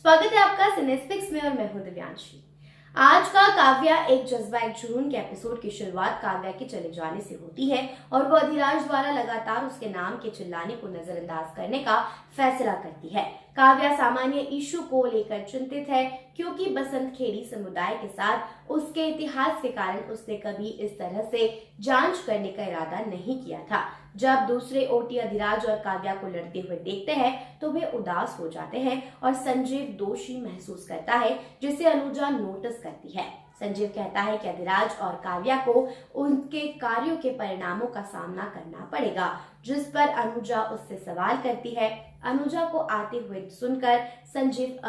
स्वागत है आपका सिनेस्पिक्स में और मैं हूं दिव्यांशी। आज का काव्या एक जज्बा एक जुनून के एपिसोड की शुरुआत काव्या के चले जाने से होती है और वो अधिराज द्वारा लगातार उसके नाम के चिल्लाने को नजरअंदाज करने का फैसला करती है। काव्या सामान्य इशू को लेकर चिंतित है क्योंकि बसंत खेड़ी समुदाय के साथ उसके इतिहास के कारण उसने कभी इस तरह से जांच करने का इरादा नहीं किया था। जब दूसरे ओटी अधिराज और काव्या को लड़ते हुए देखते हैं तो वे उदास हो जाते हैं और संजीव दोषी महसूस करता है, जिसे अनुजा नोटिस करती है। संजीव कहता है कि अधिराज और काव्या को उनके कार्यों के परिणामों का सामना करना पड़ेगा, जिस पर अनुजा उससे सवाल करती है। अनुजा को आते हुए सुनकर संजीव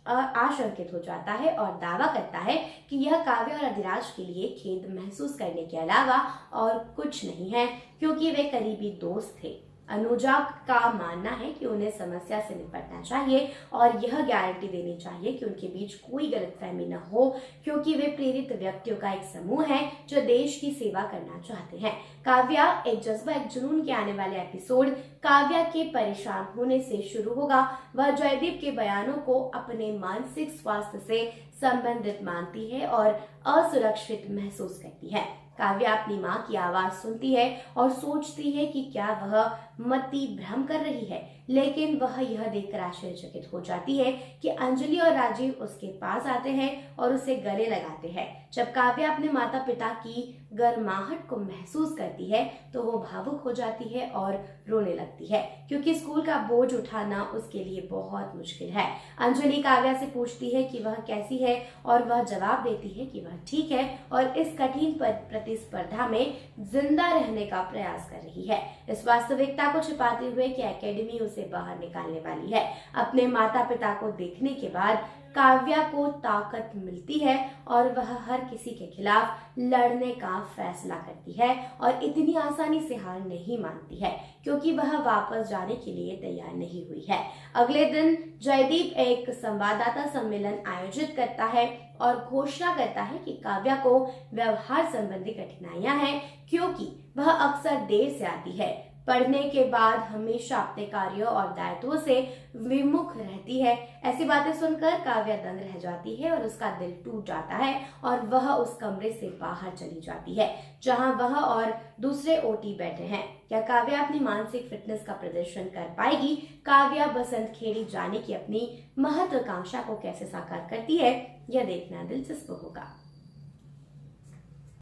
आशंकित हो जाता है और दावा करता है कि यह काव्या और अधिराज के लिए खेद महसूस करने के अलावा और कुछ नहीं है, क्योंकि वे करीबी दोस्त थे। अनुजा का मानना है कि उन्हें समस्या से निपटना चाहिए और यह गारंटी देनी चाहिए कि उनके बीच कोई गलतफहमी न हो, क्योंकि वे प्रेरित व्यक्तियों का एक समूह है जो देश की सेवा करना चाहते हैं। काव्या एक जज्बा एक जुनून के आने वाले एपिसोड काव्या के परेशान होने से शुरू होगा। वह जयदीप के बयानों को अपने मानसिक स्वास्थ्य से संबंधित मानती है और असुरक्षित महसूस करती है। काव्या अपनी माँ की आवाज सुनती है और सोचती है कि क्या वह मति भ्रम कर रही है, लेकिन वह यह देखकर आश्चर्यचकित हो जाती है कि अंजलि और राजीव उसके पास आते हैं और उसे गले लगाते हैं। जब काव्या अपने माता पिता की गर्माहट को महसूस करती है तो वो भावुक हो जाती है और रोने लगती है, क्योंकि स्कूल का बोझ उठाना उसके लिए बहुत मुश्किल है। अंजलि काव्या से पूछती है कि वह कैसी है और वह जवाब देती है कि वह ठीक है और इस कठिन प्रतिस्पर्धा में जिंदा रहने का प्रयास कर रही है। इस वास्तविकता को छिपाते हुए कि एकेडमी उसे बाहर निकालने वाली है। अपने माता पिता को देखने के बाद काव्या को ताकत मिलती है और वह हर किसी के खिलाफ लड़ने का फैसला करती है और इतनी आसानी से हार नहीं मानती है, क्योंकि वह वापस जाने के लिए तैयार नहीं हुई है। अगले दिन जयदीप एक संवाददाता सम्मेलन आयोजित करता है और घोषणा करता है कि काव्या को व्यवहार संबंधी कठिनाइयां हैं, क्योंकि वह अक्सर देर से आती है, पढ़ने के बाद हमेशा अपने कार्यों और दायित्वों से विमुख रहती है। ऐसी बातें सुनकर काव्या दंग रह जाती है और उसका दिल टूट जाता है और वह उस कमरे से बाहर चली जाती है जहां वह और दूसरे ओटी बैठे हैं। क्या काव्या अपनी मानसिक फिटनेस का प्रदर्शन कर पाएगी? काव्या बसंत खेड़ी जाने की अपनी महत्वाकांक्षा को कैसे साकार करती है, यह देखना दिलचस्प होगा।